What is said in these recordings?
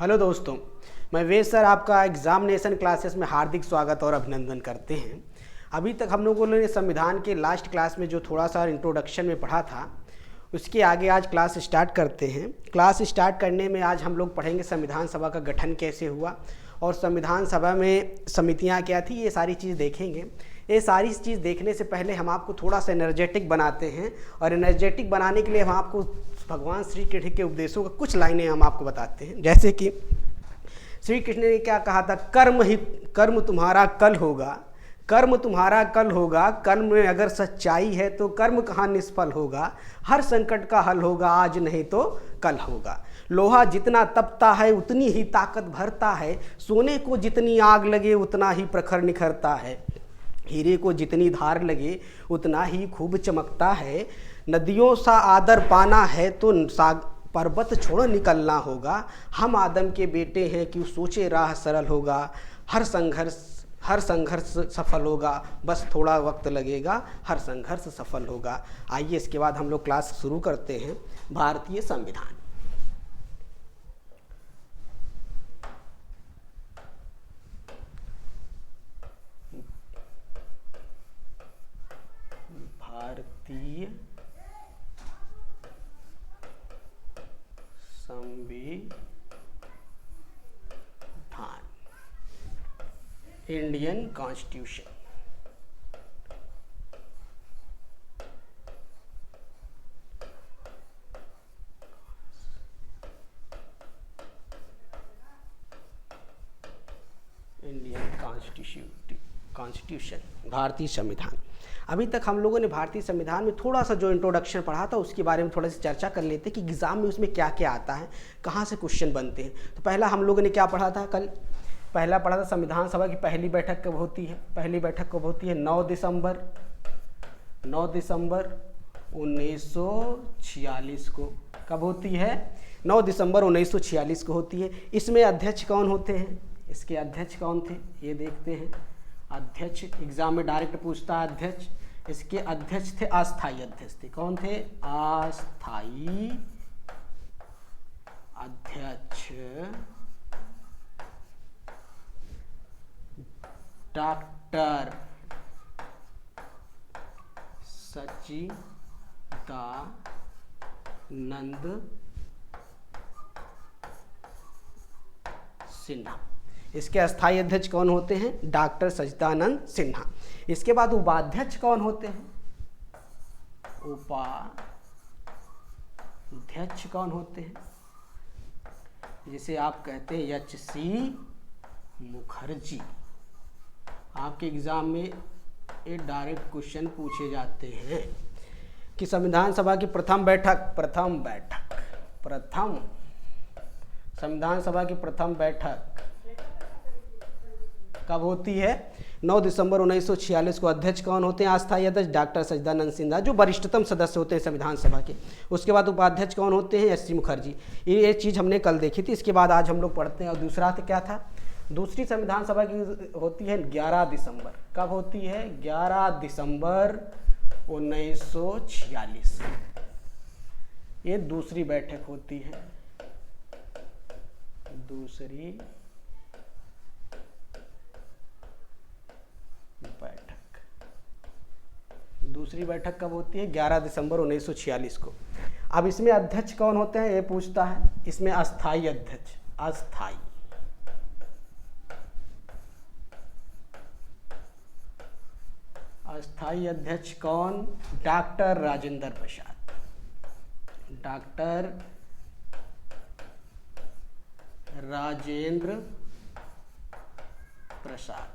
Hello दोस्तों, मैं वेद sir आपका एग्जामिनेशन क्लासेस में हार्दिक स्वागत और अभिनंदन करते हैं। अभी तक हम लोगों ने संविधान के लास्ट क्लास में जो थोड़ा सा इंट्रोडक्शन में पढ़ा था, उसके आगे आज क्लास स्टार्ट करते हैं। क्लास स्टार्ट करने में आज हम लोग पढ़ेंगे संविधान सभा का गठन कैसे हुआ और संविधान सभा में समितियां क्या थी, ये सारी चीज़ देखेंगे। ये सारी चीज़ देखने से पहले हम आपको थोड़ा सा एनर्जेटिक बनाते हैं और एनर्जेटिक बनाने के लिए हम आपको भगवान श्री कृष्ण के उपदेशों का कुछ लाइनें हम आपको बताते हैं। जैसे कि श्री कृष्ण ने क्या कहा था, कर्म तुम्हारा कल होगा, कर्म तुम्हारा कल होगा, कर्म में अगर सच्चाई है तो कर्म कहाँ निष्फल होगा, हर संकट का हल होगा, आज नहीं तो कल होगा। लोहा जितना तपता है उतनी ही ताकत भरता है, सोने को जितनी आग लगे उतना ही प्रखर निखरता है, हीरे को जितनी धार लगे उतना ही खूब चमकता है, नदियों सा आदर पाना है तो पर्वत छोड़ निकलना होगा, हम आदम के बेटे हैं क्यों सोचे राह सरल होगा, हर संघर्ष सफल होगा, बस थोड़ा वक्त लगेगा, हर संघर्ष सफल होगा। आइए इसके बाद हम लोग क्लास शुरू करते हैं। भारतीय संविधान। भारतीय संविधान, इंडियन कॉन्स्टिट्यूशन। इंडियन कॉन्स्टिट्यूशन, भारतीय संविधान। अभी तक हम लोगों ने भारतीय संविधान में थोड़ा सा जो इंट्रोडक्शन पढ़ा था उसके बारे में थोड़ा सी चर्चा कर लेते हैं कि एग्ज़ाम में उसमें क्या क्या आता है, कहाँ से क्वेश्चन बनते हैं। तो पहला हम लोगों ने क्या पढ़ा था, कल पहला पढ़ा था संविधान सभा की पहली बैठक कब होती है। पहली बैठक कब होती है? 9 दिसंबर 1946 को। कब होती है? 9 दिसंबर 1946 को होती है। इसमें अध्यक्ष कौन होते हैं? इसके अध्यक्ष कौन थे ये देखते हैं। अध्यक्ष एग्जाम में डायरेक्ट पूछता है अध्यक्ष। इसके अध्यक्ष थे, अस्थाई अध्यक्ष थे। कौन थे? अस्थाई अध्यक्ष डॉक्टर सच्चिदानंद सिन्हा। इसके अस्थायी अध्यक्ष कौन होते हैं? डॉक्टर सच्चिदानंद सिन्हा। इसके बाद उपाध्यक्ष कौन होते हैं? उपाध्यक्ष कौन होते हैं? जिसे आप कहते हैं एच.सी. मुखर्जी। आपके एग्जाम में ये डायरेक्ट क्वेश्चन पूछे जाते हैं कि संविधान सभा की प्रथम संविधान सभा की प्रथम बैठक कब होती है? 9 दिसंबर 1946 को। अध्यक्ष कौन होते हैं? अस्थायी अध्यक्ष डॉक्टर सच्चिदानंद सिन्हा, जो वरिष्ठतम सदस्य होते हैं संविधान सभा के। उसके बाद उपाध्यक्ष कौन होते हैं? एच.सी. मुखर्जी। ये चीज़ हमने कल देखी थी। इसके बाद आज हम लोग पढ़ते हैं। और दूसरा क्या था? दूसरी संविधान सभा की होती है 11 दिसंबर। कब होती है? 11 दिसंबर 1946। ये दूसरी बैठक होती है। दूसरी बैठक कब होती है? 11 दिसंबर 1946 को। अब इसमें अध्यक्ष कौन होते हैं ये पूछता है। इसमें अस्थाई अध्यक्ष, अस्थाई अध्यक्ष कौन? डॉक्टर राजेंद्र प्रसाद। डॉक्टर राजेंद्र प्रसाद।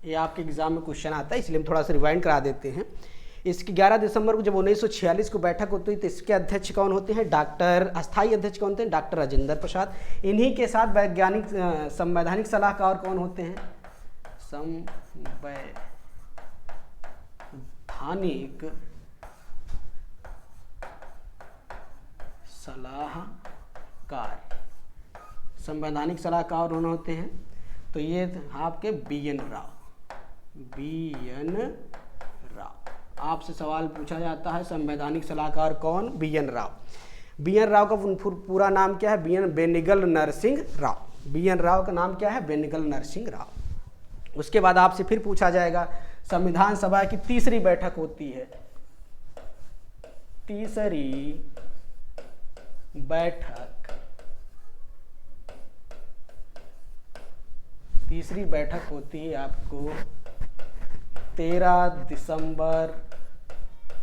ये आपके एग्जाम में क्वेश्चन आता है, इसलिए हम थोड़ा सा रिवाइंड करा देते हैं। इसकी 11 दिसंबर को जब 1946 को बैठक होती है तो इसके अध्यक्ष कौन होते हैं? अस्थाई अध्यक्ष कौन होते हैं? डॉक्टर राजेंद्र प्रसाद। इन्हीं के साथ वैज्ञानिक संवैधानिक सलाहकार कौन होते हैं? संवैधानिक सलाहकार। संवैधानिक सलाहकार कौन होते हैं? तो ये आपके बी.एन. राव। आपसे सवाल पूछा जाता है संवैधानिक सलाहकार कौन? बी.एन. राव। BN राव का पूरा नाम क्या है? BN बेनेगल नरसिंह राव। BN राव का नाम क्या है? बेनेगल नरसिंह राव। उसके बाद आपसे फिर पूछा जाएगा संविधान सभा की तीसरी बैठक होती है, तीसरी बैठक होती है आपको 13 दिसंबर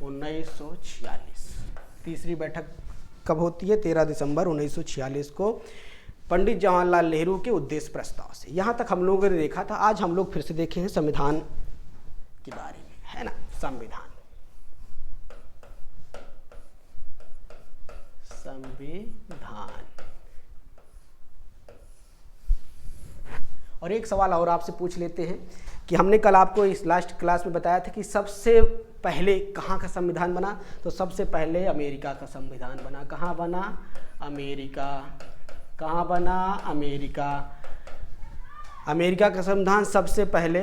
1946। तीसरी बैठक कब होती है? 13 दिसंबर 1946 को पंडित जवाहरलाल नेहरू के उद्देश्य प्रस्ताव से। यहाँ तक हम लोगों ने देखा था। आज हम लोग फिर से देखे हैं संविधान के बारे में, है ना। संविधान और एक सवाल और आपसे पूछ लेते हैं कि हमने कल आपको इस लास्ट क्लास में बताया था कि सबसे पहले कहाँ का संविधान बना? तो सबसे पहले अमेरिका का संविधान बना। कहाँ बना? अमेरिका। कहाँ बना? अमेरिका। अमेरिका का संविधान सबसे पहले,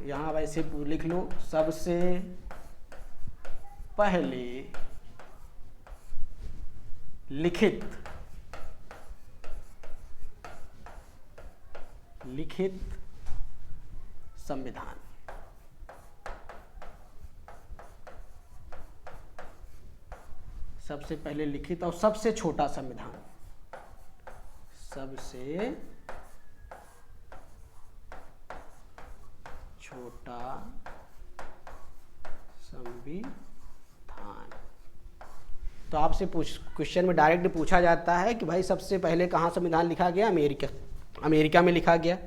यहाँ वैसे लिख लो, सबसे पहले लिखित संविधान। सबसे पहले लिखित और सबसे छोटा संविधान। सबसे छोटा संविधान। तो आपसे क्वेश्चन में डायरेक्ट पूछा जाता है कि भाई सबसे पहले कहाँ संविधान लिखा गया? अमेरिका में लिखा गया।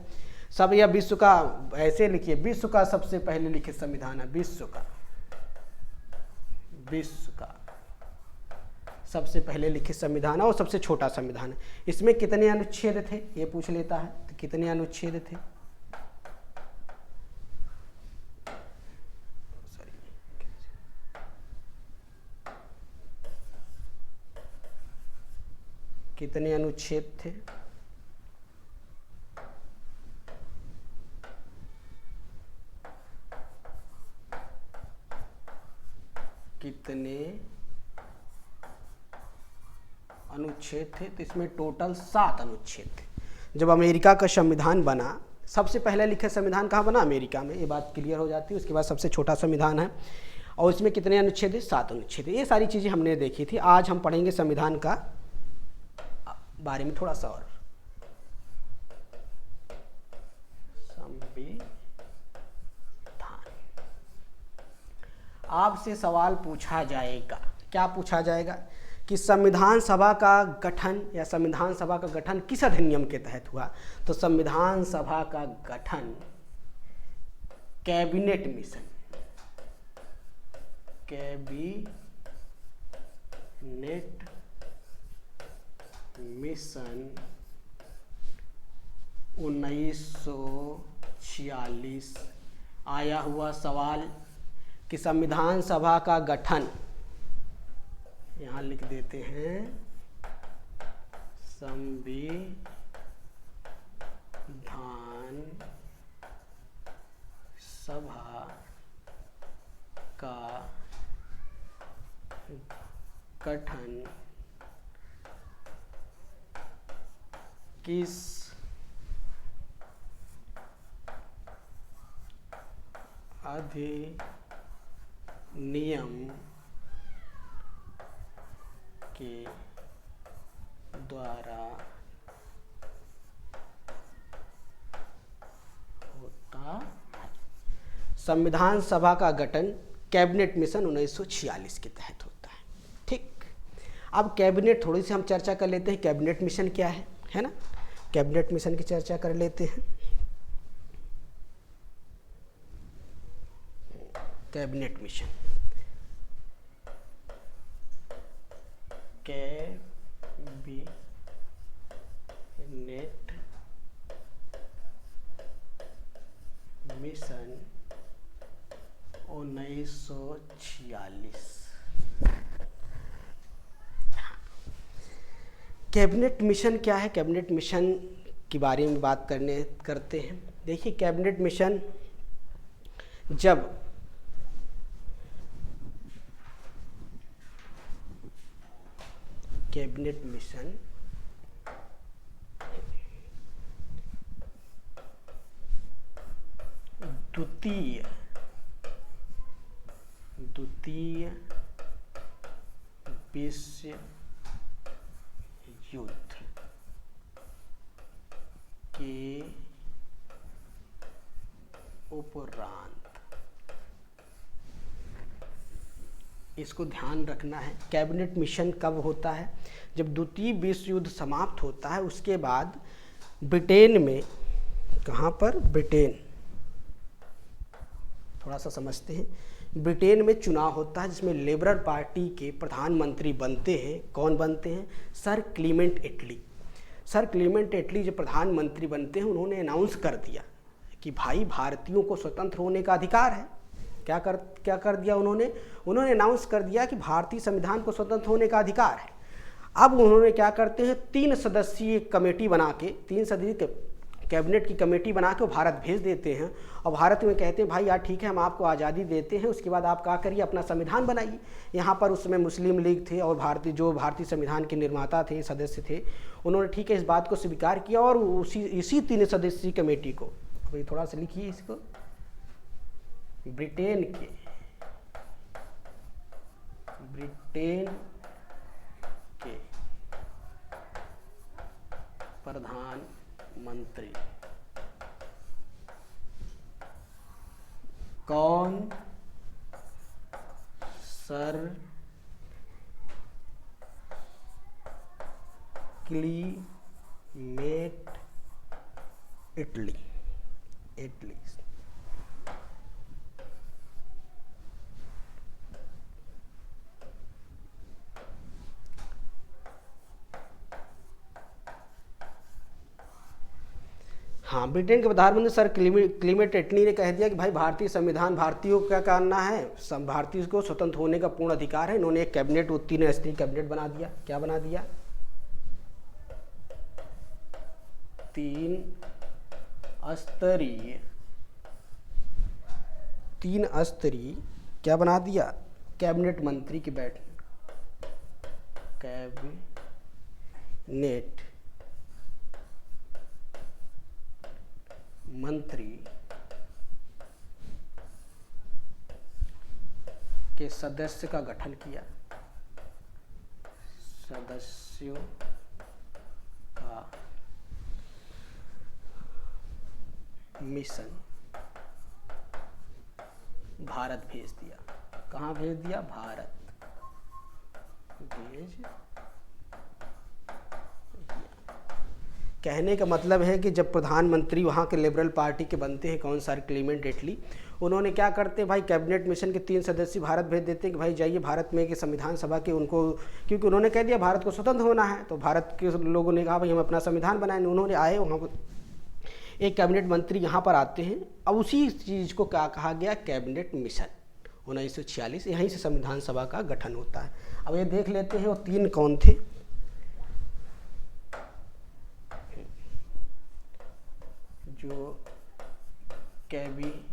सब या विश्व का, ऐसे लिखिए, विश्व का सबसे पहले लिखित संविधान है। विश्व का सबसे पहले लिखित संविधान है और सबसे छोटा संविधान है। इसमें कितने अनुच्छेद थे ये पूछ लेता है, तो कितने अनुच्छेद थे? कितने अनुच्छेद थे? कितने अनुच्छेद थे? तो इसमें टोटल 7 अनुच्छेद थे। जब अमेरिका का संविधान बना, सबसे पहले लिखित संविधान कहाँ बना? अमेरिका में। ये बात क्लियर हो जाती है। उसके बाद सबसे छोटा संविधान है और इसमें कितने अनुच्छेद है? 7 अनुच्छेद है। ये सारी चीज़ें हमने देखी थी। आज हम पढ़ेंगे संविधान का बारे में थोड़ा सा और। संविधान, आपसे सवाल पूछा जाएगा। क्या पूछा जाएगा? कि संविधान सभा का गठन या संविधान सभा का गठन किस अधिनियम के तहत हुआ? तो संविधान सभा का गठन कैबिनेट मिशन 1946 आया हुआ सवाल कि संविधान सभा का गठन, यहाँ लिख देते हैं संविधान सभा का गठन किस अधिनियम के द्वारा होता है? संविधान सभा का गठन कैबिनेट मिशन 1946 के तहत होता है। ठीक, अब कैबिनेट थोड़ी सी हम चर्चा कर लेते हैं। कैबिनेट मिशन क्या है ना। कैबिनेट मिशन की चर्चा कर लेते हैं। Cabinet mission, cabinet mission 1946। Cabinet mission क्या है? कैबिनेट मिशन के बारे में बात करते हैं। देखिए, कैबिनेट मिशन जब कैबिनेट मिशन द्वितीय विश्व युद्ध के उपरांत, इसको ध्यान रखना है। कैबिनेट मिशन कब होता है? जब द्वितीय विश्व युद्ध समाप्त होता है, उसके बाद ब्रिटेन में, कहाँ पर? ब्रिटेन, थोड़ा सा समझते हैं। ब्रिटेन में चुनाव होता है जिसमें लिबरल पार्टी के प्रधानमंत्री बनते हैं। कौन बनते हैं? सर क्लीमेंट एटली। सर क्लीमेंट एटली जब प्रधानमंत्री बनते हैं, उन्होंने अनाउंस कर दिया कि भाई भारतीयों को स्वतंत्र होने का अधिकार है। क्या कर दिया उन्होंने अनाउंस कर दिया कि भारतीय संविधान को स्वतंत्र होने का अधिकार है। अब उन्होंने क्या करते हैं, 3 सदस्यीय कमेटी बना के, 3 सदस्यीय कैबिनेट की कमेटी बना के वो भारत भेज देते हैं और भारत में कहते हैं भाई यार ठीक है, हम आपको आज़ादी देते हैं, उसके बाद आप क्या करिए, अपना संविधान बनाइए। यहाँ पर उस समय मुस्लिम लीग थे और भारतीय संविधान के निर्माता थे, सदस्य थे, उन्होंने ठीक है इस बात को स्वीकार किया और इसी 3 सदस्यीय कमेटी को, अभी थोड़ा सा लिखिए इसको, ब्रिटेन के प्रधानमंत्री कौन? सर क्लीमेंट एटली। हाँ, ब्रिटेन के प्रधानमंत्री सर क्लीमेंट एटली ने कह दिया कि भाई भारतीय संविधान, भारतीयों को क्या करना है, भारतीय को स्वतंत्र होने का पूर्ण अधिकार है। इन्होंने एक कैबिनेट, 3 स्तरीय कैबिनेट बना दिया। क्या बना दिया? 3 स्तरीय क्या बना दिया? कैबिनेट मंत्री की बैठक, कैबिनेट मंत्री के सदस्य का गठन किया, सदस्यों का मिशन भारत भेज दिया। कहाँ भेज दिया? भारत भेज दिया। कहने का मतलब है कि जब प्रधानमंत्री वहाँ के लिबरल पार्टी के बनते हैं, कौन? सर क्लीमेंट एटली, उन्होंने क्या करते हैं भाई, कैबिनेट मिशन के 3 सदस्य भारत भेज देते हैं कि भाई जाइए भारत में कि संविधान सभा के उनको, क्योंकि उन्होंने कह दिया भारत को स्वतंत्र होना है, तो भारत के लोगों ने कहा भाई हम अपना संविधान बनाएंगे। उन्होंने आए वहाँ पर, एक कैबिनेट मंत्री यहाँ पर आते हैं। अब उसी चीज़ को क्या कहा गया? Cabinet mission. 1946 यहीं से संविधान सभा का गठन होता है। अब ये देख लेते हैं वो 3 कौन थे। जो कैबिनेट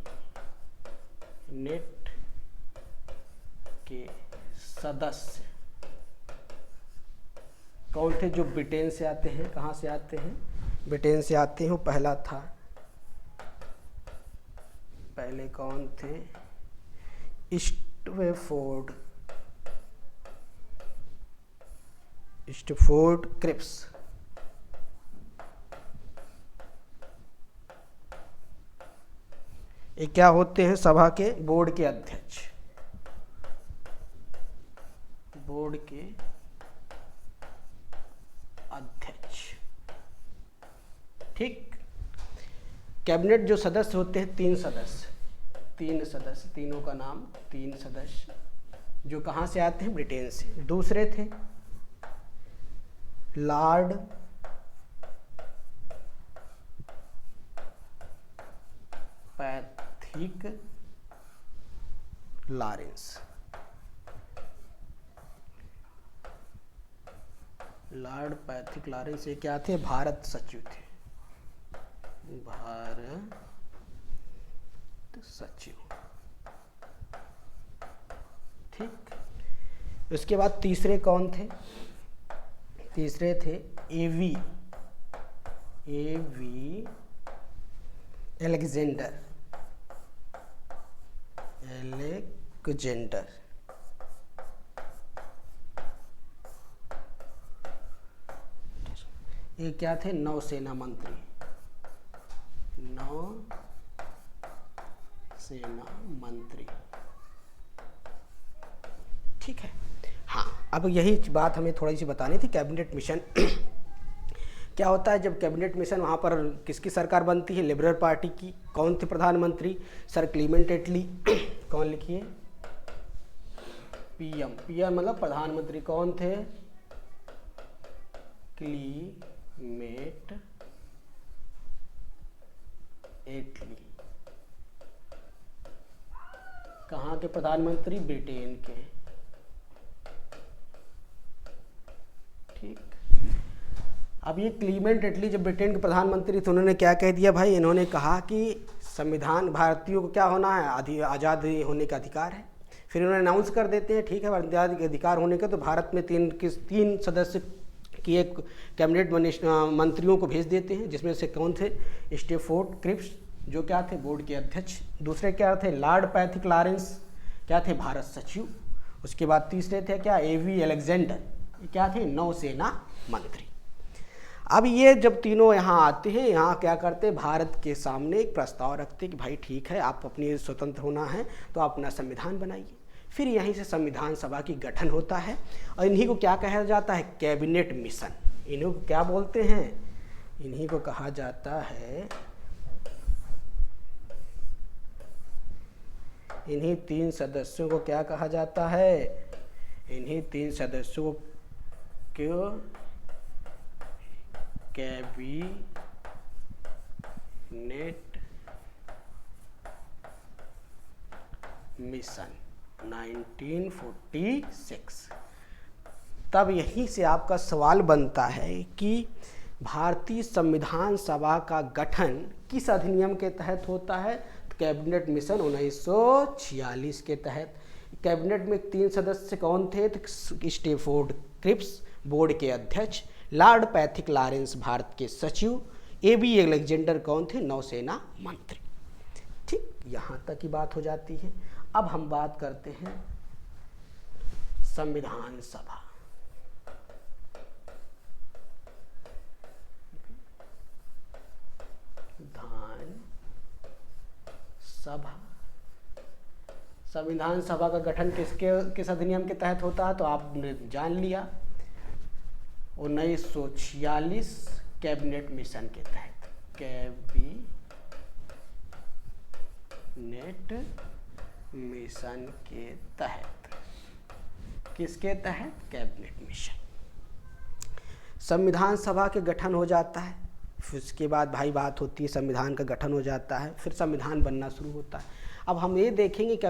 के सदस्य कौन थे? जो ब्रिटेन से आते हैं। कहाँ से आते हैं? ब्रिटेन से आते हैं। पहला था, पहले कौन थे? Stafford Cripps. ये क्या होते हैं? सभा के बोर्ड के अध्यक्ष। बोर्ड के अध्यक्ष, ठीक। कैबिनेट जो सदस्य होते हैं, 3 सदस्य, तीनों का नाम, 3 सदस्य जो कहाँ से आते हैं? ब्रिटेन से। दूसरे थे Lord Pethick Lawrence. Lord Pethick Lawrence ये क्या थे? भारत सचिव थे। भारत सचिव, ठीक। उसके बाद तीसरे कौन थे? तीसरे थे एवी एलेक्जेंडर। ये क्या थे? नौसेना मंत्री, ठीक है। हाँ, अब यही बात हमें थोड़ी सी बतानी थी, कैबिनेट मिशन क्या होता है। जब कैबिनेट मिशन वहाँ पर किसकी सरकार बनती है? लिबरल पार्टी की। कौन थे प्रधानमंत्री? सर क्लीमेंट एटली। कौन लिखिए? पीएम मतलब प्रधानमंत्री कौन थे? क्लीमेंट एटली। कहाँ के प्रधानमंत्री? ब्रिटेन के। ठीक। अब ये क्लीमेंट एटली जब ब्रिटेन के प्रधानमंत्री थे, उन्होंने क्या कह दिया भाई? इन्होंने कहा कि संविधान, भारतीयों को क्या होना है? आज़ाद होने का अधिकार है। फिर उन्होंने अनाउंस कर देते हैं, ठीक है, आज़ादी के अधिकार होने का, तो भारत में तीन सदस्य की एक कैबिनेट मंत्रियों को भेज देते हैं, जिसमें से कौन थे? स्टेफोर्ड क्रिप्स, जो क्या थे? बोर्ड के अध्यक्ष। दूसरे क्या थे? लॉर्ड पैथिक लॉरेंस, क्या थे? भारत सचिव। उसके बाद तीसरे थे क्या? एवी एलेक्जेंडर, क्या थे? नौसेना मंत्री। अब ये जब तीनों यहाँ आते हैं, यहाँ क्या करते हैं? भारत के सामने एक प्रस्ताव रखते हैं कि भाई ठीक है, आप अपनी स्वतंत्र होना है तो आप अपना संविधान बनाइए। फिर यहीं से संविधान सभा की गठन होता है, और इन्हीं को क्या कहा जाता है? Cabinet mission. इन्हीं को क्या बोलते हैं? इन्हीं को कहा जाता है, इन्हीं तीन सदस्यों को क्या कहा जाता है? इन्हीं तीन सदस्यों को कैबिनेट मिशन 1946। तब यहीं से आपका सवाल बनता है कि भारतीय संविधान सभा का गठन किस अधिनियम के तहत होता है? कैबिनेट मिशन 1946 के तहत। कैबिनेट में तीन सदस्य कौन थे? तो स्टेफोर्ड क्रिप्स, बोर्ड के अध्यक्ष। लॉर्ड पैथिक लॉरेंस, भारत के सचिव। एवी एलेक्जेंडर कौन थे? नौसेना मंत्री। ठीक, यहाँ तक की बात हो जाती है। अब हम बात करते हैं संविधान सभा। संविधान सभा का गठन किस अधिनियम के तहत होता है? तो आपने जान लिया, 1946 कैबिनेट मिशन के तहत। कैबिनेट मिशन के तहत। किसके तहत? Cabinet mission. संविधान सभा के गठन हो जाता है, फिर उसके बाद भाई बात होती है, संविधान का गठन हो जाता है, फिर संविधान बनना शुरू होता है। अब हम ये देखेंगे कि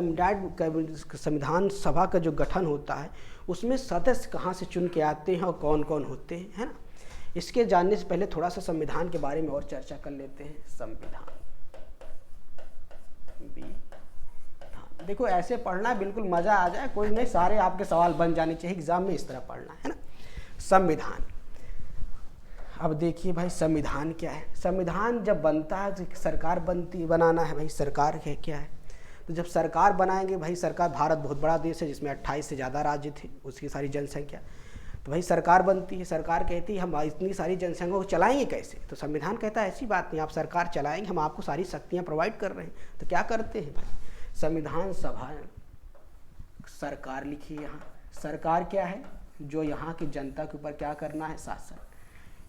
संविधान सभा का जो गठन होता है उसमें सदस्य कहाँ से चुन के आते हैं और कौन कौन होते हैं, है ना। इसके जानने से पहले थोड़ा सा संविधान के बारे में और चर्चा कर लेते हैं। संविधान देखो, ऐसे पढ़ना बिल्कुल मज़ा आ जाए, कोई नहीं, सारे आपके सवाल बन जाने चाहिए एग्जाम में, इस तरह पढ़ना है ना। संविधान, अब देखिए भाई संविधान क्या है। संविधान जब बनता है तो सरकार बनाना है भाई। सरकार क्या है? तो जब सरकार बनाएंगे भाई, सरकार, भारत बहुत बड़ा देश है जिसमें 28 से ज़्यादा राज्य थे, उसकी सारी जनसंख्या, तो भाई सरकार बनती है। सरकार कहती है हम इतनी सारी जनसंख्या को चलाएंगे कैसे? तो संविधान कहता है ऐसी बात नहीं, आप सरकार चलाएंगे, हम आपको सारी शक्तियाँ प्रोवाइड कर रहे हैं। तो क्या करते हैं भाई? संविधान सभा सरकार लिखी। यहाँ सरकार क्या है? जो यहाँ की जनता के ऊपर क्या करना है? शासन।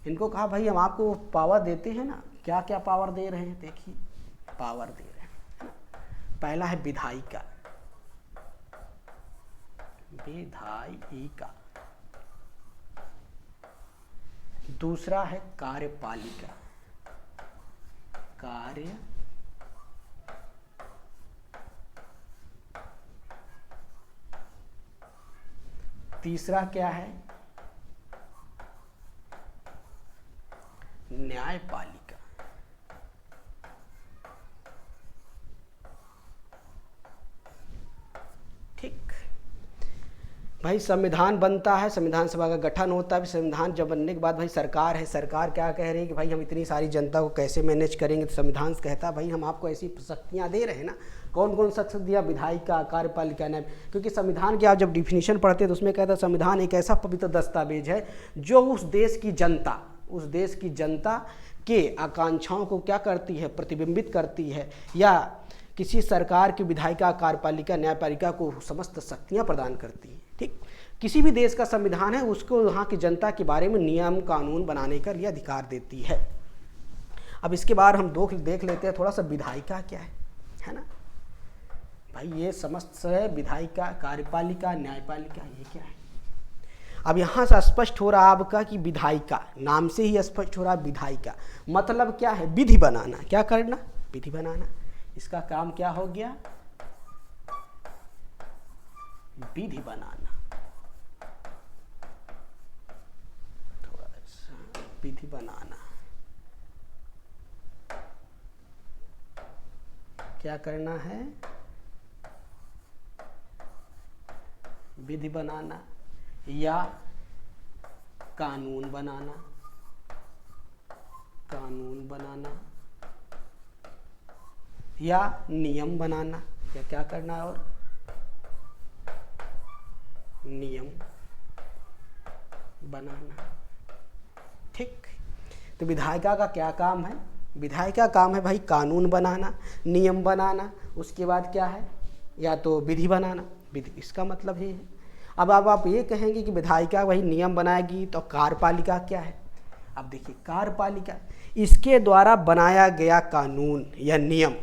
इनको कहा भाई हम आपको पावर देते हैं ना, क्या क्या पावर दे रहे हैं? देखिए पावर दे रहे हैं, है ना। पहला है विधायिका, दूसरा है कार्यपालिका, तीसरा क्या है? न्यायपालिका। ठीक भाई संविधान बनता है, संविधान सभा का गठन होता है, संविधान जब बनने के बाद भाई सरकार है, सरकार क्या कह रही है कि भाई हम इतनी सारी जनता को कैसे मैनेज करेंगे, तो संविधान कहता है भाई हम आपको ऐसी शक्तियाँ दे रहे हैं ना। कौन कौन सा शक्तियाँ? विधायिका, कार्यपालिका, न्याय। क्योंकि संविधान की आप जब डिफिनीशन पढ़ते हैं तो उसमें कहता है संविधान एक ऐसा पवित्र दस्तावेज है जो उस देश की जनता के आकांक्षाओं को क्या करती है, प्रतिबिंबित करती है, या किसी सरकार की विधायिका, कार्यपालिका, न्यायपालिका को समस्त शक्तियाँ प्रदान करती है। ठीक, किसी भी देश का संविधान है उसको वहाँ की जनता के बारे में नियम कानून बनाने का लिए अधिकार देती है। अब इसके बाद हम देख लेते हैं थोड़ा सा विधायिका क्या है ना भाई। ये समस्त है विधायिका, कार्यपालिका, न्यायपालिका, ये क्या है। अब यहाँ से स्पष्ट हो रहा आपका कि विधायिका, नाम से ही स्पष्ट हो रहा विधायिका मतलब क्या है? विधि बनाना। क्या करना? विधि बनाना। इसका काम क्या हो गया? विधि बनाना। थोड़ा सा विधि बनाना। क्या करना है? विधि बनाना या कानून बनाना। कानून बनाना या नियम बनाना, या क्या करना है? और नियम बनाना। ठीक, तो विधायिका का क्या काम है? विधायिका का काम है भाई कानून बनाना, नियम बनाना, उसके बाद क्या है? या तो विधि बनाना। विधि, इसका मतलब ये है। अब आप ये कहेंगे कि विधायिका वही नियम बनाएगी, तो कार्यपालिका क्या है? अब देखिए, कार्यपालिका इसके द्वारा बनाया गया कानून या नियम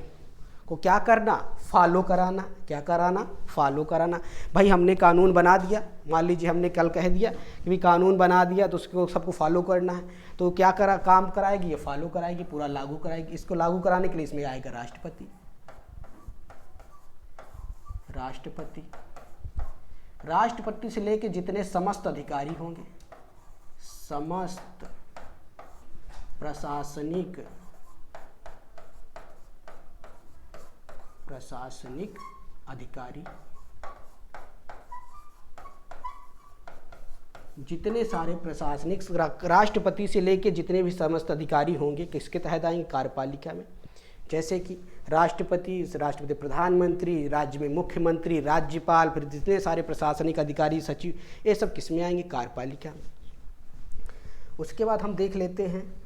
को क्या करना? फॉलो कराना। क्या कराना? फॉलो कराना। भाई हमने कानून बना दिया, मान लीजिए हमने कल कह दिया कि भी कानून बना दिया तो उसको सबको फॉलो करना है, तो क्या काम कराएगी? ये फॉलो कराएगी, पूरा लागू कराएगी। इसको लागू कराने के लिए इसमें आएगा राष्ट्रपति। राष्ट्रपति से लेके जितने समस्त अधिकारी होंगे, समस्त प्रशासनिक अधिकारी, जितने सारे प्रशासनिक, राष्ट्रपति से लेके जितने भी समस्त अधिकारी होंगे किसके तहत आएंगे? कार्यपालिका में। जैसे कि राष्ट्रपति, प्रधानमंत्री, राज्य में मुख्यमंत्री, राज्यपाल, फिर जितने सारे प्रशासनिक अधिकारी, सचिव, ये सब किस में आएंगे? कार्यपालिका में। उसके बाद हम देख लेते हैं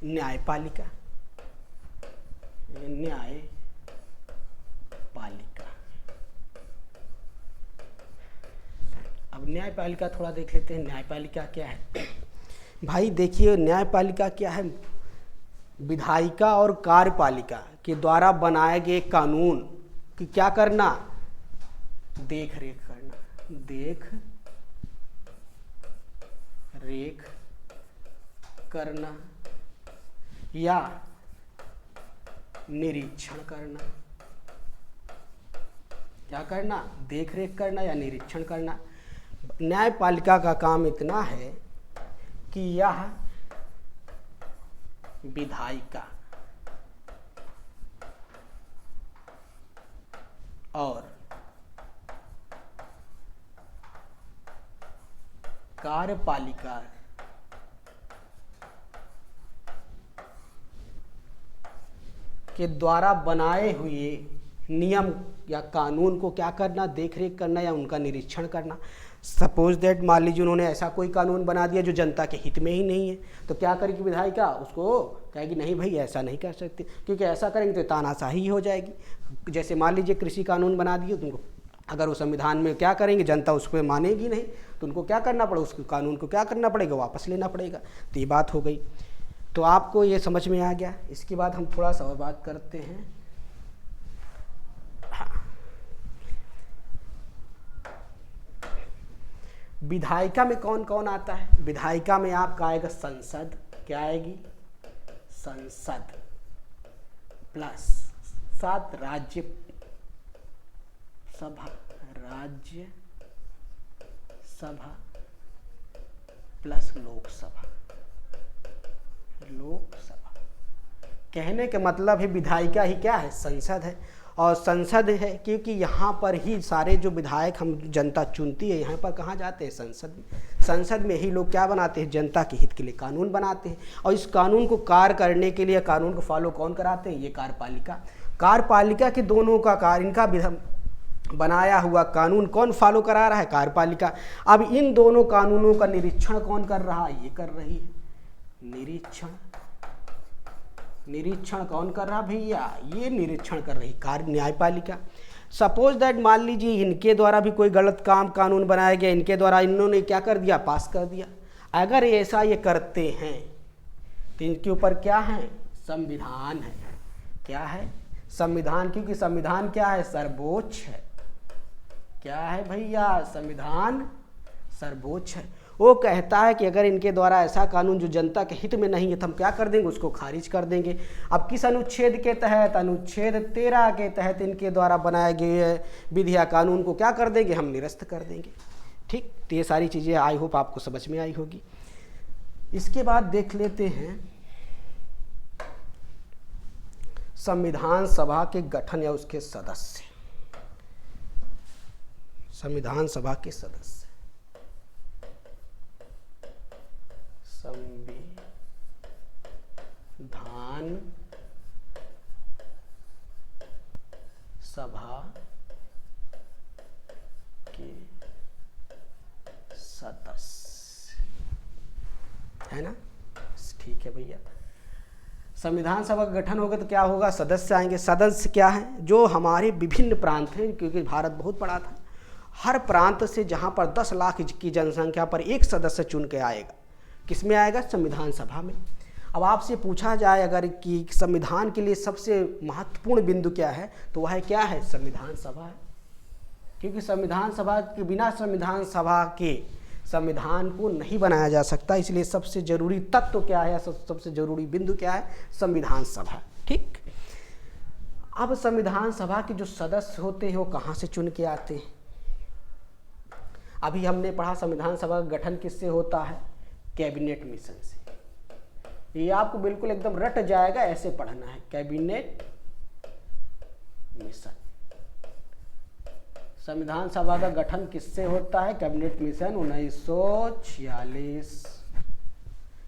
न्यायपालिका। अब न्यायपालिका थोड़ा देख लेते हैं। न्यायपालिका क्या है भाई? देखिए, न्यायपालिका क्या है? विधायिका और कार्यपालिका के द्वारा बनाए गए कानून की क्या करना? देख रेख करना। देख रेख करना या निरीक्षण करना। क्या करना? देख रेख करना या निरीक्षण करना। न्यायपालिका का काम इतना है कि यह विधायिका और कार्यपालिका के द्वारा बनाए हुए नियम या कानून को क्या करना? देख रेख करना या उनका निरीक्षण करना। सपोज दैट, मान लीजिए उन्होंने ऐसा कोई कानून बना दिया जो जनता के हित में ही नहीं है, तो क्या करेगी विधायिका? उसको कहेगी नहीं भाई ऐसा नहीं कर सकते, क्योंकि ऐसा करेंगे तो तानाशाही हो जाएगी। जैसे मान लीजिए कृषि कानून बना दिए, तुमको अगर वो संविधान में क्या करेंगे, जनता उस पर मानेगी नहीं, तो उनको क्या करना पड़ेगा? उस कानून को क्या करना पड़ेगा? वापस लेना पड़ेगा। तो ये बात हो गई। तो आपको ये समझ में आ गया। इसके बाद हम थोड़ा सा और बात करते हैं। विधायिका में कौन कौन आता है? विधायिका में आपका आएगा संसद। क्या आएगी? संसद प्लस 7 राज्य सभा प्लस लोकसभा। कहने का मतलब है विधायिका ही क्या है? संसद है, और संसद है क्योंकि यहाँ पर ही सारे जो विधायक हम जनता चुनती है, यहाँ पर कहाँ जाते हैं? संसद में। संसद में ही लोग क्या बनाते हैं? जनता के हित के लिए कानून बनाते हैं, और इस कानून को कार्य करने के लिए कानून को फॉलो कौन कराते हैं? ये कार्यपालिका। कार्यपालिका के दोनों का कार्य, इनका बनाया हुआ कानून कौन फॉलो करा रहा है? कार्यपालिका। अब इन दोनों कानूनों का निरीक्षण कौन कर रहा है? ये कर रही है निरीक्षण कौन कर रहा भैया? ये निरीक्षण कर रही कार्य न्यायपालिका। सपोज दैट मान लीजिए इनके द्वारा भी कोई गलत कानून बनाया गया, इनके द्वारा इन्होंने क्या कर दिया? पास कर दिया। अगर ऐसा ये करते हैं तो इनके ऊपर क्या है? संविधान है। क्या है? संविधान। क्योंकि संविधान क्या है? सर्वोच्च है। क्या है भैया? संविधान सर्वोच्च है। वो कहता है कि अगर इनके द्वारा ऐसा कानून जो जनता के हित में नहीं है तो हम क्या कर देंगे? उसको खारिज कर देंगे। अब किस अनुच्छेद के तहत? अनुच्छेद 13 के तहत इनके द्वारा बनाए गए विधि या कानून को क्या कर देंगे? हम निरस्त कर देंगे। ठीक, तो ये सारी चीज़ें आई होप आपको समझ में आई होगी। इसके बाद देख लेते हैं संविधान सभा के गठन या उसके सदस्य। संविधान सभा के सदस्य, संविधान सभा के सदस्य, है ना? ठीक है भैया। संविधान सभा का गठन होगा तो क्या होगा? सदस्य आएंगे। सदस्य क्या है? जो हमारे विभिन्न प्रांत हैं, क्योंकि भारत बहुत बड़ा था, हर प्रांत से जहाँ पर 10 लाख की जनसंख्या पर एक सदस्य चुन के आएगा। किस में आएगा? संविधान सभा में। अब आपसे पूछा जाए अगर कि संविधान के लिए सबसे महत्वपूर्ण बिंदु क्या है, तो वह क्या है? संविधान सभा है। क्योंकि संविधान सभा के बिना संविधान सभा के संविधान को नहीं बनाया जा सकता, इसलिए सबसे जरूरी तत्व क्या है? सबसे जरूरी बिंदु क्या है? संविधान सभा। ठीक। अब संविधान सभा के जो सदस्य होते हैं वो कहाँ से चुन के आते हैं? अभी हमने पढ़ा संविधान सभा का गठन किससे होता है? कैबिनेट मिशन से। ये आपको बिल्कुल एकदम रट जाएगा, ऐसे पढ़ना है। Cabinet mission. संविधान सभा का गठन किससे होता है? Cabinet mission 1946।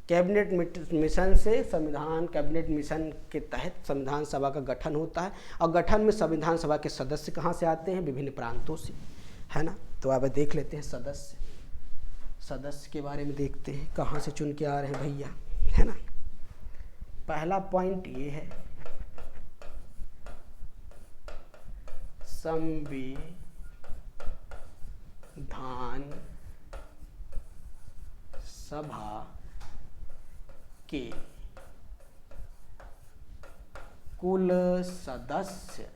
कैबिनेट मिशन से कैबिनेट मिशन के तहत संविधान सभा का गठन होता है, और गठन में संविधान सभा के सदस्य कहाँ से आते हैं? विभिन्न प्रांतों से, है ना? तो अब देख लेते हैं सदस्य के बारे में देखते हैं, कहाँ से चुन के आ रहे हैं भैया, है ना? पहला पॉइंट ये है, संविधान सभा के कुल सदस्य।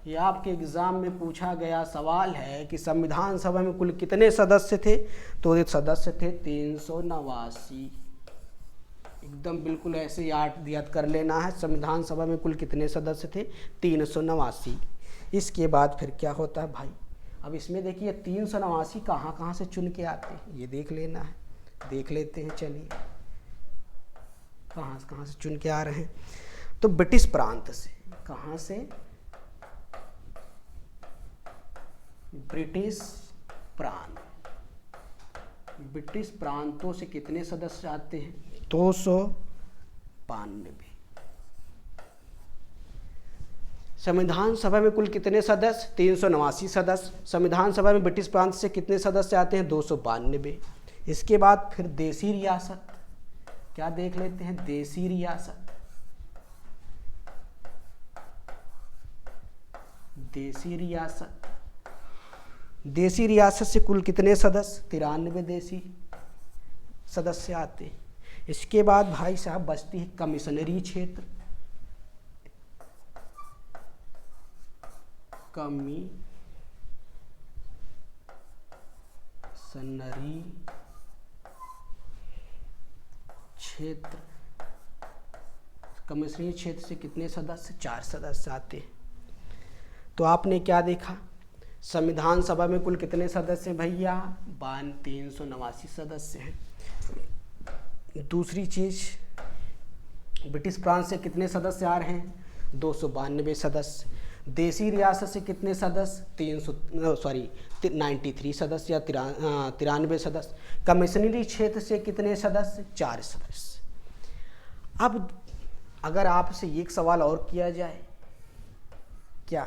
ये आपके एग्जाम में पूछा गया सवाल है कि संविधान सभा में कुल कितने सदस्य थे? तो ये सदस्य थे 389। एकदम बिल्कुल ऐसे याद कर लेना है। संविधान सभा में कुल कितने सदस्य थे? 389। इसके बाद फिर क्या होता है भाई? अब इसमें देखिए 389 कहाँ से चुन के आते हैं, ये देख लेना है। देख लेते हैं, चलिए कहाँ से चुन के आ रहे हैं। तो ब्रिटिश प्रांत से। कहाँ से? ब्रिटिश प्रांतों से कितने सदस्य आते हैं? 292। संविधान सभा में कुल कितने सदस्य? 389 सदस्य। संविधान सभा में ब्रिटिश प्रांत से कितने सदस्य आते हैं? 292। इसके बाद फिर देसी रियासत। क्या देख लेते हैं? देसी रियासत। देसी रियासत से कुल कितने सदस्य? 93 देसी सदस्य आते हैं। इसके बाद भाई साहब बचती है कमिश्नरी क्षेत्र। कमिश्नरी क्षेत्र से कितने सदस्य? 4 सदस्य आते हैं। तो आपने क्या देखा? संविधान सभा में कुल कितने सदस्य हैं भैया? 389 सदस्य हैं। दूसरी चीज, ब्रिटिश प्रांत से कितने सदस्य आ रहे हैं? 292 सदस्य। देसी रियासत से कितने सदस्य? 93 सदस्य या 93 सदस्य। कमिश्नरी क्षेत्र से कितने सदस्य? 4 सदस्य। अब अगर आपसे एक सवाल और किया जाए, क्या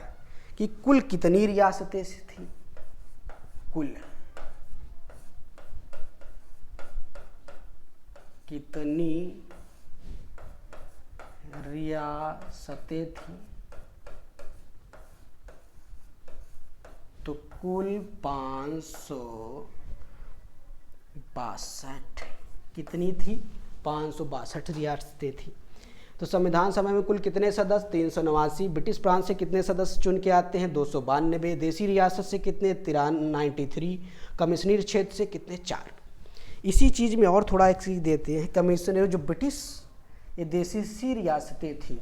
कि कुल कितनी रियासतें थी? कुल कितनी रियासतें थी? तो कुल 562। कितनी थी? 562 रियासतें थी। तो संविधान सभा में कुल कितने सदस्य? 389। ब्रिटिश प्रांत से कितने सदस्य चुन के आते हैं? 292। देसी रियासत से कितने? 93। कमिश्नरी क्षेत्र से कितने? 4। इसी चीज़ में और थोड़ा एक चीज़ देते हैं। कमिश्नर जो ब्रिटिश ये देसी रियासतें थी,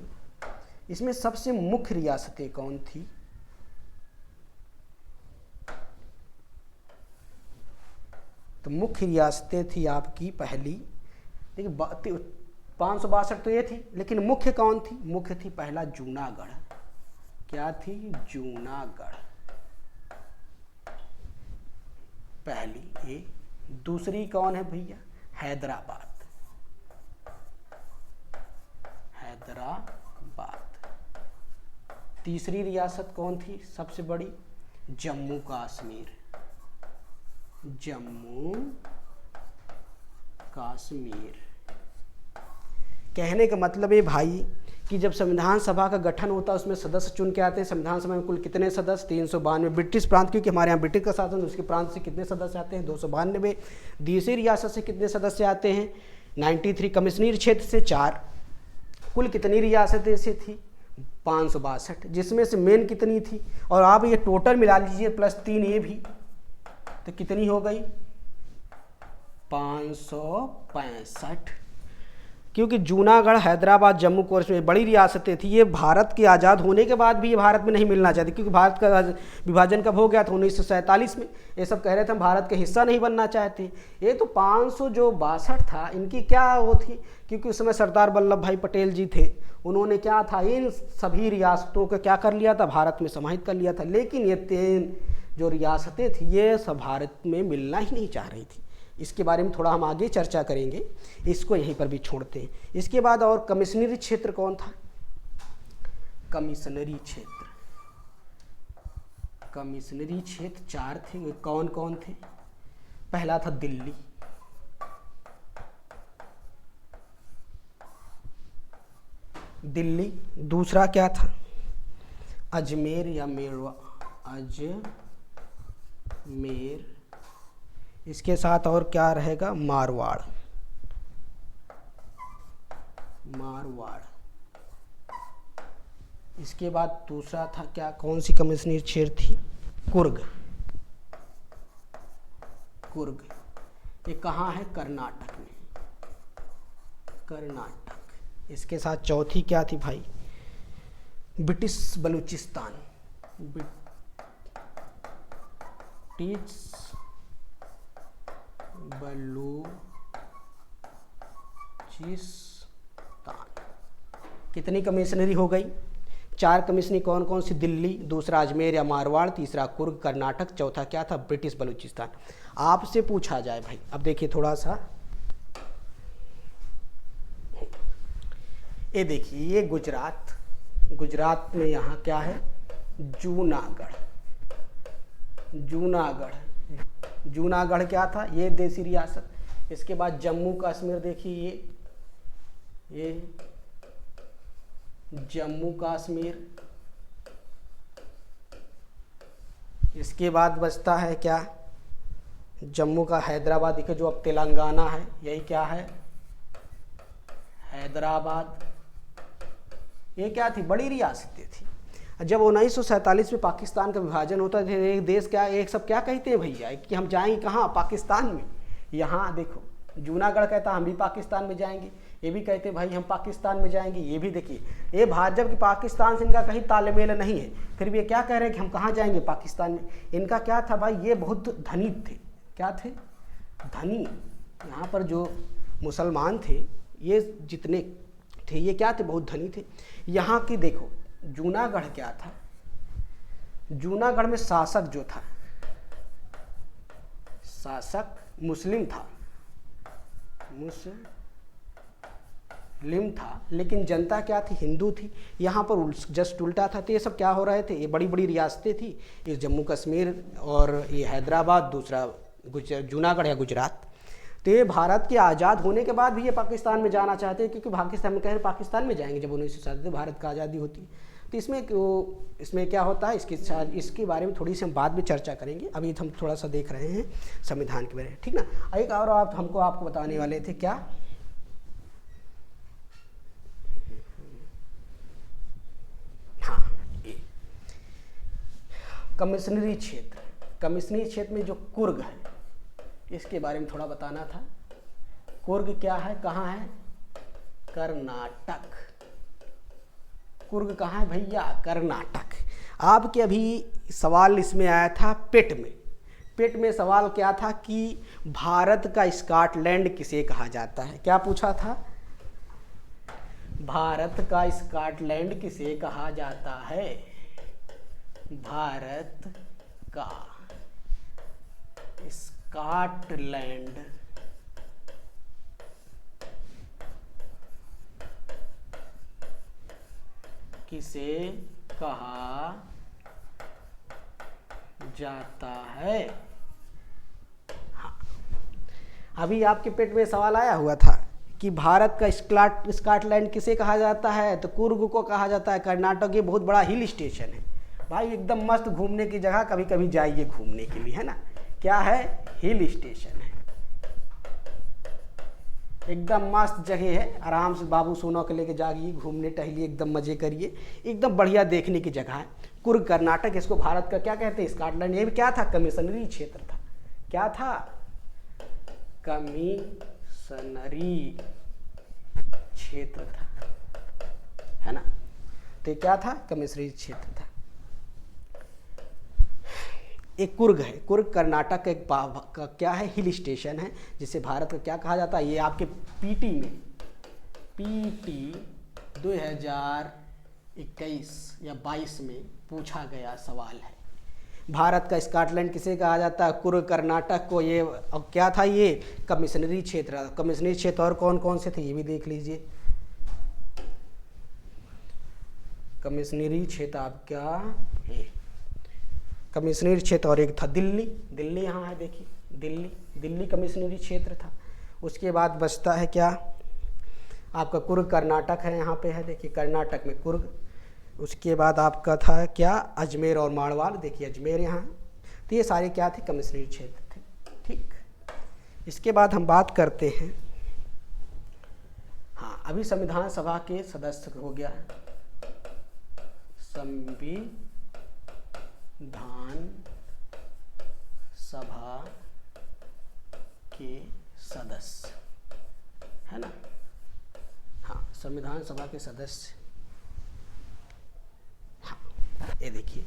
इसमें सबसे मुख्य रियासतें कौन थी? तो मुख्य रियासतें थी आपकी पहली, देखिए 562 तो ये थी, लेकिन मुख्य कौन थी? मुख्य थी पहला जूनागढ़। क्या थी? जूनागढ़ पहली। ये दूसरी कौन है भैया? हैदराबाद। तीसरी रियासत कौन थी सबसे बड़ी? जम्मू कश्मीर। कहने का मतलब है भाई कि जब संविधान सभा का गठन होता है उसमें सदस्य चुन के आते हैं। संविधान सभा में कुल कितने सदस्य? 392। ब्रिटिश प्रांत, क्योंकि हमारे यहाँ ब्रिटिश का शासन, उसके प्रांत से कितने सदस्य आते हैं? 292। देसी रियासत से कितने सदस्य आते हैं? 93। कमिश्नरी क्षेत्र से 4। कुल कितनी रियासतें से थी? 562, जिसमें से मेन कितनी थी? और आप ये टोटल मिला लीजिए +3 ये भी, तो कितनी हो गई? 565। क्योंकि जूनागढ़, हैदराबाद, जम्मू कश्मीर बड़ी रियासतें थी। ये भारत के आज़ाद होने के बाद भी ये भारत में नहीं मिलना चाहती, क्योंकि भारत का विभाजन कब हो गया था? 1947 में। ये सब कह रहे थे हम भारत के हिस्सा नहीं बनना चाहते। ये तो 562 था, इनकी क्या वो थी? क्योंकि उस समय सरदार वल्लभ भाई पटेल जी थे, उन्होंने क्या था, इन सभी रियासतों को क्या कर लिया था? भारत में समाहित कर लिया था। लेकिन ये 3 जो रियासतें थी ये सब भारत में मिलना ही नहीं चाह रही थी। इसके बारे में थोड़ा हम आगे चर्चा करेंगे, इसको यहीं पर भी छोड़ते हैं। इसके बाद और कमिश्नरी क्षेत्र कौन था? कमिश्नरी क्षेत्र 4 थे। वे कौन कौन थे? पहला था दिल्ली, दूसरा क्या था? अजमेर या अजमेर। इसके साथ और क्या रहेगा? मारवाड़। इसके बाद दूसरा था क्या? कौन सी कमिश्नरी क्षेत्र थी? कुर्ग। ये कहाँ है? कर्नाटक में। इसके साथ चौथी क्या थी भाई? ब्रिटिश बलूचिस्तान। कितनी कमिश्नरी हो गई? 4 कमिश्नरी कौन कौन सी? दिल्ली, दूसरा अजमेर या मारवाड़, तीसरा कुर्ग कर्नाटक, चौथा क्या था? ब्रिटिश बलूचिस्तान। आपसे पूछा जाए भाई, अब देखिए थोड़ा सा, ये देखिए, ये गुजरात में यहाँ क्या है? जूनागढ़ क्या था? ये देसी रियासत। इसके बाद जम्मू कश्मीर, देखिए ये जम्मू कश्मीर। इसके बाद बचता है क्या? जम्मू का हैदराबाद, देखिए जो अब तेलंगाना है, यही क्या है? हैदराबाद। ये क्या थी? बड़ी रियासतें थी। जब 1947 में पाकिस्तान का विभाजन होता था, एक देश क्या, एक सब क्या कहते हैं भैया कि हम जाएंगे कहाँ? पाकिस्तान में। यहाँ देखो जूनागढ़ कहता हम भी पाकिस्तान में जाएंगे, ये भी कहते भाई हम पाकिस्तान में जाएंगे। ये भी देखिए, ये भाजपा की पाकिस्तान से इनका कहीं तालमेल नहीं है, फिर भी ये क्या कह रहे हैं कि हम कहाँ जाएंगे? पाकिस्तान में। इनका क्या था भाई? ये बहुत धनी थे। क्या थे? धनी। यहाँ पर जो मुसलमान थे, ये जितने थे, ये क्या थे? बहुत धनी थे। यहाँ की देखो जूनागढ़ क्या था, जूनागढ़ में शासक जो था, शासक मुस्लिम था, मुस्लिम था, लेकिन जनता क्या थी, हिंदू थी। यहाँ पर जस्ट उल्टा था। तो ये सब क्या हो रहे थे, ये बड़ी बड़ी रियासतें थी, ये जम्मू कश्मीर और ये हैदराबाद, दूसरा जूनागढ़ या गुजरात। तो ये भारत के आज़ाद होने के बाद भी ये पाकिस्तान में जाना चाहते हैं, क्योंकि पाकिस्तान में कह रहे पाकिस्तान में जाएंगे जब 1947 भारत का आज़ादी होती है। तो इसमें क्या होता है, इसके बारे में थोड़ी सी हम बाद में चर्चा करेंगे। अभी हम थोड़ा सा देख रहे हैं संविधान के बारे में, ठीक ना। एक और आपको बताने वाले थे क्या, हाँ, कमिश्नरी क्षेत्र, कमिश्नरी क्षेत्र में जो कुर्ग है इसके बारे में थोड़ा बताना था। कुर्ग क्या है, कहाँ है, कर्नाटक। कुर्ग कहाँ है भैया, कर्नाटक। आपके अभी सवाल इसमें आया था पेट में सवाल क्या था कि भारत का स्कॉटलैंड किसे कहा जाता है। क्या पूछा था, भारत का स्कॉटलैंड किसे कहा जाता है, भारत का स्कॉटलैंड किसे कहा जाता है। हाँ, अभी आपके पेट में सवाल आया हुआ था कि भारत का स्कॉटलैंड किसे कहा जाता है, तो कुर्ग को कहा जाता है। कर्नाटक ये बहुत बड़ा हिल स्टेशन है भाई, एकदम मस्त घूमने की जगह, कभी कभी जाइए घूमने के लिए, है ना। क्या है, हिल स्टेशन है, एकदम मस्त जगह है। आराम से बाबू सोना को लेके जाइए, घूमने टहलिए, एकदम मजे करिए, एकदम बढ़िया देखने की जगह है। कुर्ग कर्नाटक, इसको भारत का क्या कहते हैं, स्कॉटलैंड। ये भी क्या था, कमिश्नरी क्षेत्र था। क्या था, कमिश्नरी क्षेत्र था, है ना। तो क्या था, कमिश्नरी क्षेत्र था। एक कुर्ग है, कुर्ग कर्नाटक का एक क्या है, हिल स्टेशन है, जिसे भारत का क्या कहा जाता है। ये आपके पीटी 2021 या 22 में पूछा गया सवाल है। भारत का स्कॉटलैंड किसे कहा जाता है, कुर्ग कर्नाटक को। ये अब क्या था, ये कमिश्नरी क्षेत्र। कमिश्नरी क्षेत्र और कौन कौन से थे ये भी देख लीजिए। कमिश्नरी क्षेत्र आपका है, कमिश्नरी क्षेत्र, और एक था दिल्ली यहाँ है, देखिए दिल्ली कमिश्नरी क्षेत्र था। उसके बाद बचता है क्या, आपका कुर्ग कर्नाटक है, यहाँ पे है, देखिए कर्नाटक में कुर्ग। उसके बाद आपका था क्या, अजमेर और मारवाड़, देखिए अजमेर यहाँ। तो ये सारे क्या थे, कमिश्नरी क्षेत्र थे, ठीक। इसके बाद हम बात करते हैं, हाँ, अभी संविधान सभा के सदस्य हो गया, संविधान सभा के सदस्य, है ना। हाँ, संविधान सभा के सदस्य, हाँ, ये देखिए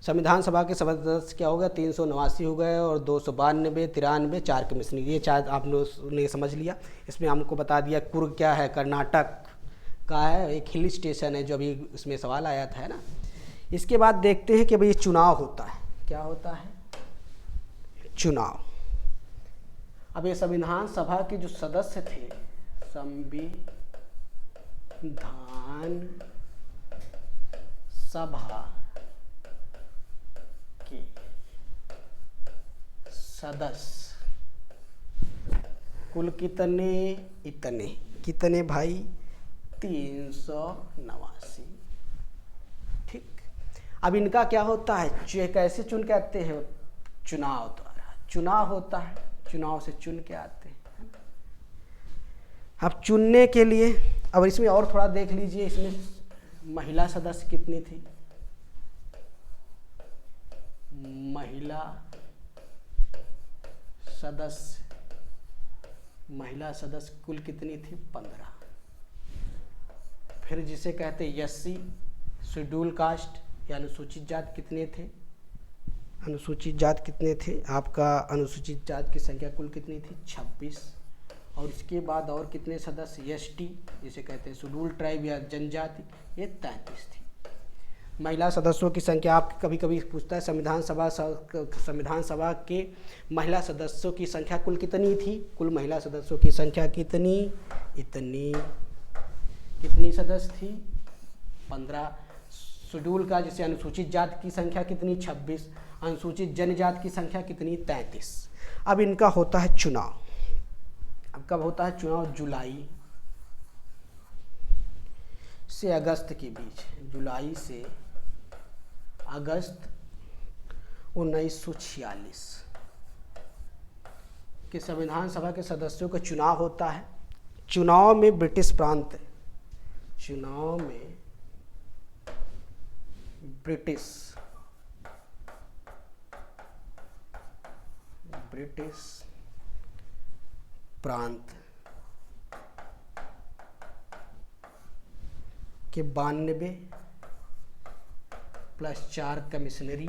संविधान सभा के सदस्य क्या हो गया, 389 हो गए, और 292, 93, 4 कमिश्नरी। ये चार आप लोग ने समझ लिया। इसमें हमको बता दिया कुर्ग क्या है, कर्नाटक का है, एक हिल स्टेशन है, जो अभी इसमें सवाल आया था, है ना। इसके बाद देखते हैं कि भाई चुनाव होता है, क्या होता है, चुनाव। अब ये संविधान सभा के जो सदस्य थे, संविधान सभा के सदस्य कुल कितने भाई, 389, ठीक। अब इनका क्या होता है, कैसे चुन के आते हैं, चुनाव द्वारा चुनाव होता है, चुनाव से चुन के आते हैं। अब चुनने के लिए, अब इसमें और थोड़ा देख लीजिए, इसमें महिला सदस्य कितनी थी, महिला सदस्य कुल कितनी थी, 15। फिर जिसे कहते हैं एससी, शेड्यूल कास्ट या अनुसूचित जात, कितने थे, अनुसूचित जात कितने थे, आपका अनुसूचित जात की संख्या कुल कितनी थी, 26। और इसके बाद और कितने सदस्य, एसटी जिसे कहते हैं शेड्यूल ट्राइब या जनजाति, ये 33 थी। महिला सदस्यों की संख्या आप कभी कभी पूछता है संविधान सभा के महिला सदस्यों की संख्या कुल कितनी थी? कुल महिला सदस्यों की संख्या कितनी सदस्य थी? 15। शेड्यूल का जैसे अनुसूचित जाति की संख्या कितनी? 26। अनुसूचित जनजाति की संख्या कितनी? 33। अब इनका होता है चुनाव। अब कब होता है चुनाव? जुलाई से अगस्त के बीच, जुलाई से अगस्त 1946 के संविधान सभा के सदस्यों का चुनाव होता है। चुनाव में ब्रिटिश प्रांत के 92 + 4 कमिश्नरी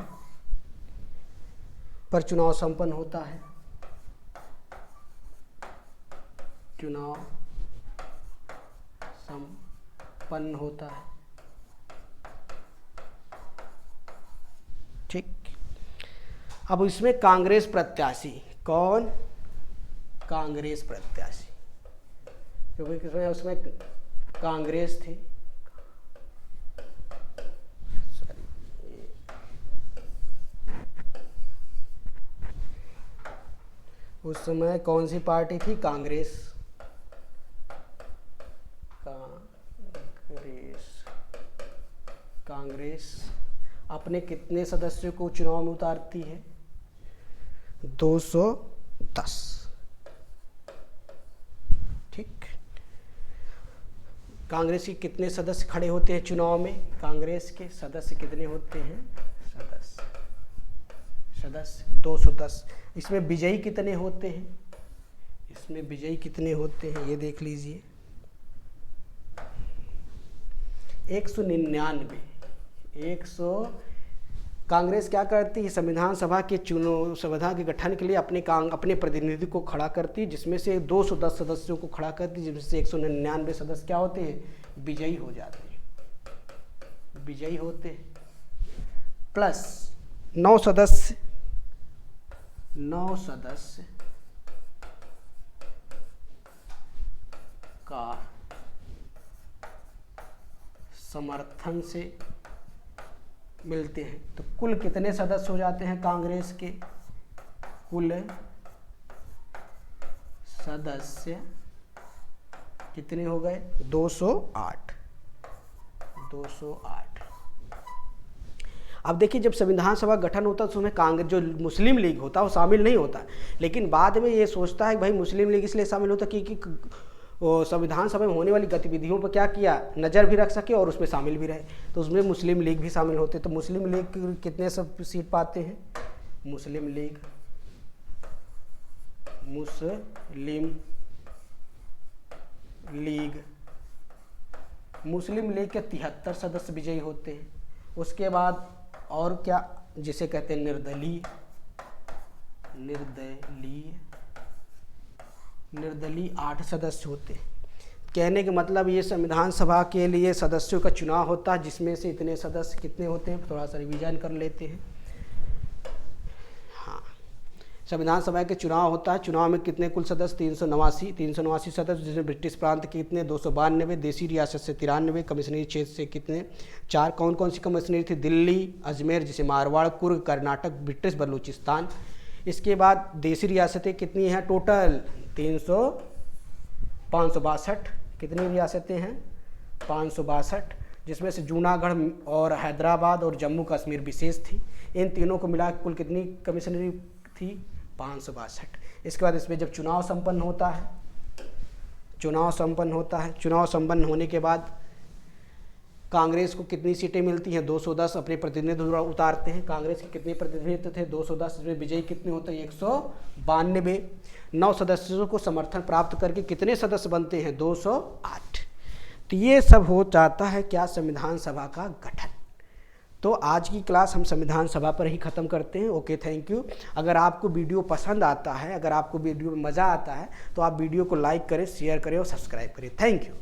पर चुनाव संपन्न होता है। ठीक। अब इसमें कांग्रेस प्रत्याशी, कौन? कांग्रेस प्रत्याशी, क्योंकि उसमें कांग्रेस थी। उस समय कौन सी पार्टी थी? कांग्रेस अपने कितने सदस्यों को चुनाव में उतारती है? 210। ठीक। कांग्रेस के कितने सदस्य खड़े होते हैं चुनाव में? कांग्रेस के सदस्य कितने होते हैं? सदस्य 210। इसमें विजयी कितने होते हैं? ये देख लीजिए। 199। कांग्रेस क्या करती है? संविधान सभा के गठन के लिए अपने प्रतिनिधि को खड़ा करती है, जिसमें से 210 सदस्यों को खड़ा करती है, जिसमें से 199 सदस्य क्या होते हैं? विजयी हो जाते हैं। प्लस 9 सदस्य का समर्थन से मिलते हैं। तो कुल कितने सदस्य हो जाते हैं कांग्रेस के? कुल सदस्य कितने हो गए? 208। अब देखिए, जब संविधान सभा गठन होता है तो उसमें कांग्रेस, जो मुस्लिम लीग होता है, वो शामिल नहीं होता, लेकिन बाद में ये सोचता है कि भाई मुस्लिम लीग इसलिए शामिल होता है कि वो संविधान सभा में होने वाली गतिविधियों पर क्या किया, नज़र भी रख सके और उसमें शामिल भी रहे, तो उसमें मुस्लिम लीग भी शामिल होते। तो मुस्लिम लीग कितने सब सीट पाते हैं? मुस्लिम लीग के 73 सदस्य विजयी होते हैं। उसके बाद और क्या, जिसे कहते हैं निर्दलीय 8 सदस्य होते हैं। कहने का मतलब ये संविधान सभा के लिए सदस्यों का चुनाव होता है, जिसमें से इतने सदस्य कितने होते हैं, थोड़ा सा रिवीजन कर लेते हैं। हाँ, संविधान सभा के चुनाव होता है। चुनाव में कितने कुल सदस्य? 389 सदस्य, जिसमें ब्रिटिश प्रांत के कितने? 292, देसी रियासत से 93, कमिश्नरी क्षेत्र से कितने? 4। कौन कौन सी कमिश्नरी थी? दिल्ली, अजमेर जिसे मारवाड़, कुर्ग, कर्नाटक, ब्रिटिश बलूचिस्तान। इसके बाद देसी रियासतें कितनी हैं टोटल? 562। कितनी रियासतें हैं? 562, जिसमें से जूनागढ़ और हैदराबाद और जम्मू कश्मीर विशेष थी। इन तीनों को मिला कुल कितनी कमिश्नरी थी? 562। इसके बाद इसमें जब चुनाव संपन्न होता है, चुनाव संपन्न होने के बाद कांग्रेस को कितनी सीटें मिलती हैं? 210 अपने प्रतिनिधि उतारते हैं। कांग्रेस के कितने प्रतिनिधित्व थे? 210। इसमें विजयी कितने होते हैं? 192। 9 सदस्यों को समर्थन प्राप्त करके कितने सदस्य बनते हैं? 208। तो ये सब हो जाता है क्या? संविधान सभा का गठन। तो आज की क्लास हम संविधान सभा पर ही ख़त्म करते हैं। Okay, thank you. अगर आपको वीडियो पसंद आता है, अगर आपको वीडियो में मज़ा आता है, तो आप वीडियो को लाइक करें, शेयर करें और सब्सक्राइब करें। Thank you.